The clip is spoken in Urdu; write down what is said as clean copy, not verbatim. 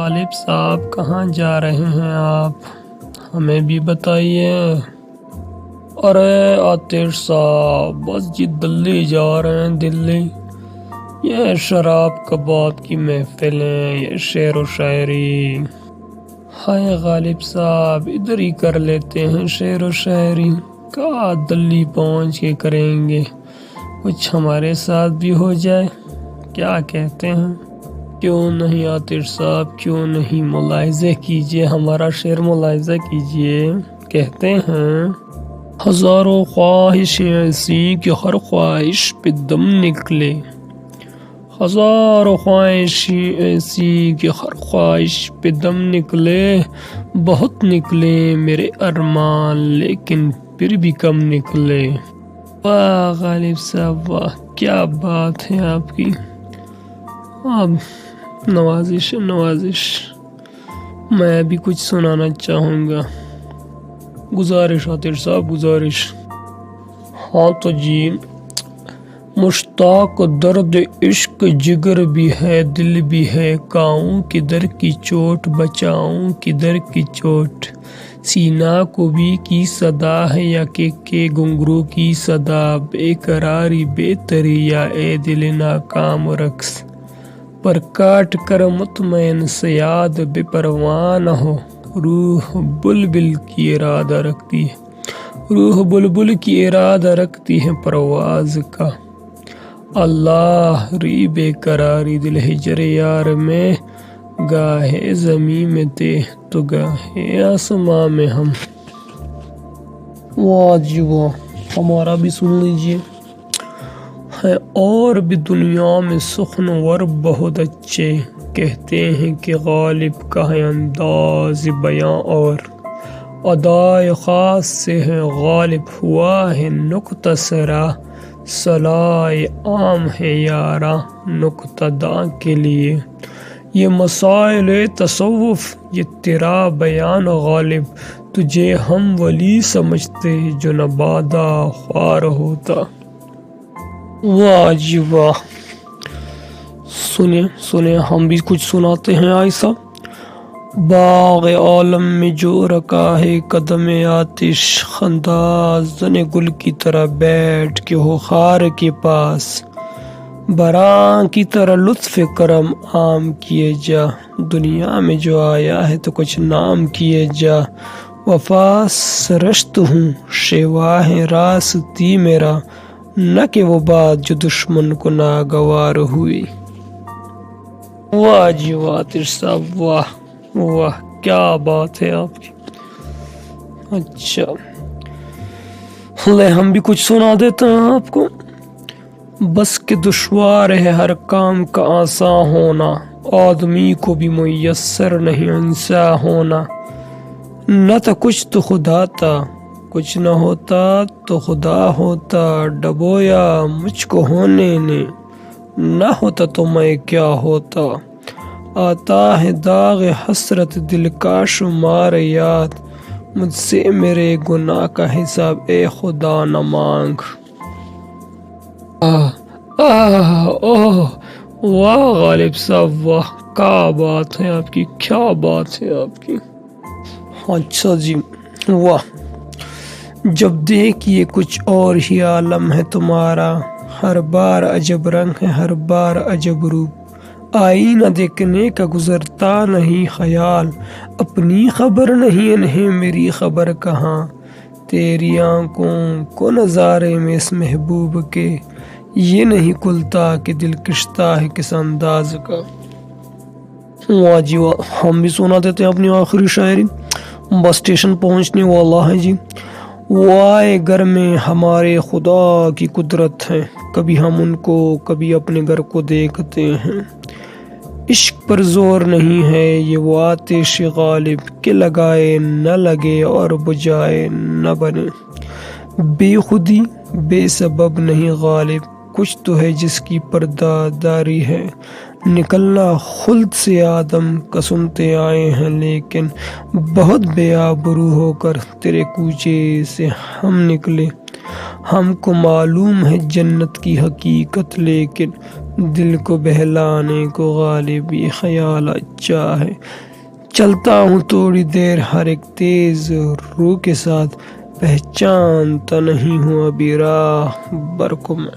غالب صاحب کہاں جا رہے ہیں آپ؟ ہمیں بھی بتائیے۔ ارے عاطر صاحب بس جی دلی جا رہے ہیں، دلی۔ یہ شراب کباب کی محفلیں، یہ شعر و شاعری۔ ہائے غالب صاحب ادھر ہی کر لیتے ہیں شعر و شاعری، کہاں دلی پہنچ کے کریں گے؟ کچھ ہمارے ساتھ بھی ہو جائے، کیا کہتے ہیں؟ کیوں نہیں عاطر صاحب، کیوں نہیں؟ ملاحظہ کیجئے، ہمارا شعر ملاحظہ کیجئے۔ کہتے ہیں ہزاروں خواہشیں ایسی کہ ہر خواہش پہ دم نکلے، ہزاروں خواہشیں ایسی کہ ہر خواہش پہ دم نکلے، بہت نکلے میرے ارمان لیکن پھر بھی کم نکلے۔ واہ غالب صاحب واہ، کیا بات ہے آپ کی! اب نوازش نوازش، میں بھی کچھ سنانا چاہوں گا۔ گزارش عاطر صاحب، گزارش۔ ہاں تو جی، مشتاق درد عشق جگر بھی ہے، دل بھی ہے، کاؤں کدھر کی چوٹ بچاؤں کدھر کی چوٹ، سینہ کو بھی کی صدا ہے یا کہ گھنگرو کی صدا، بے قراری بے تری یا اے دل ناکام رقص، پر کاٹ کر مطمئن صیاد بے پرواہ نہ ہو، روح بلبل کی ارادہ رکھتی ہے، روح بلبل کی ارادہ رکھتی ہے پرواز کا، اللہ ری بے قراری دل ہجر یار میں، گاہے زمین میں تھے تو گاہے آسماں میں ہم۔ واہ جی واہ، ہمارا بھی سن لیجئے۔ ہے اور بھی دنیا میں سخنور بہت اچھے، کہتے ہیں کہ غالب کا ہے انداز بیاں اور ادائے خاص سے ہے غالب ہوا ہے نکتہ سرا، صلائے عام ہے یاراں نکتہ داں کے لیے، یہ مسائل تصوف یہ تیرا بیان غالب، تجھے ہم ولی سمجھتے جو نبادہ خوار ہوتا۔ واہ جی واہ، سنیں ہم بھی کچھ سناتے ہیں ایسا۔ باغ عالم میں جو رکا ہے قدم آتش، خنداز زن گل کی طرح بیٹھ کے ہو خار کے پاس، براں کی طرح لطف کرم عام کیے جا، دنیا میں جو آیا ہے تو کچھ نام کیے جا، وفا سرشت ہوں شیواہ راستی میرا، نہ کہ وہ بات جو دشمن کو ناگوار ہوئی۔ واہ جی واہ عاطر صاحب واہ واہ، کیا بات ہے آپ کی! اچھا لے ہم بھی کچھ سنا دیتے ہیں آپ کو۔ بس کہ دشوار ہے ہر کام کا آسان ہونا، آدمی کو بھی میسر نہیں انسا ہونا، نہ تھا کچھ تو خدا تھا، کچھ نہ ہوتا تو خدا ہوتا، ڈبویا مجھ کو ہونے نے، نہ ہوتا تو میں کیا ہوتا، آتا ہے داغ حسرت دل کا شمار یاد، مجھ سے میرے گناہ کا حساب اے خدا نہ مانگ۔ واہ غالب صاحب واہ، کیا بات ہے آپ کی، کیا بات ہے آپ کی! اچھا جی واہ، جب دیکھیے کچھ اور ہی عالم ہے تمہارا، ہر بار عجب رنگ ہے ہر بار عجب روپ، آئینہ دیکھنے کا گزرتا نہیں خیال، اپنی خبر نہیں انہیں میری خبر کہاں، تیری آنکھوں کو نظارے میں اس محبوب کے، یہ نہیں کھلتا کہ دل کشتا ہے کس انداز کا۔ واہ جی واہ، ہم بھی سنا دیتے ہیں اپنی آخری شاعری۔ بس اسٹیشن پہنچنے والا ہے جی، وہ آئے گھر میں ہمارے خدا کی قدرت ہے، کبھی ہم ان کو کبھی اپنے گھر کو دیکھتے ہیں، عشق پر زور نہیں ہے یہ وہ آتش غالب کہ لگائے نہ لگے اور بجھائے نہ بنے، بے خودی بے سبب نہیں غالب، کچھ تو ہے جس کی پردہ داری ہے، نکلنا خلد سے آدم کا سنتے آئے ہیں لیکن بہت بے آبرو ہو کر تیرے کوچے سے ہم نکلے، ہم کو معلوم ہے جنت کی حقیقت لیکن دل کو بہلانے کو غالب یہ خیال اچھا ہے، چلتا ہوں تھوڑی دیر ہر ایک تیز روح کے ساتھ، پہچانتا نہیں ہوں ابھی راہ بر کو میں۔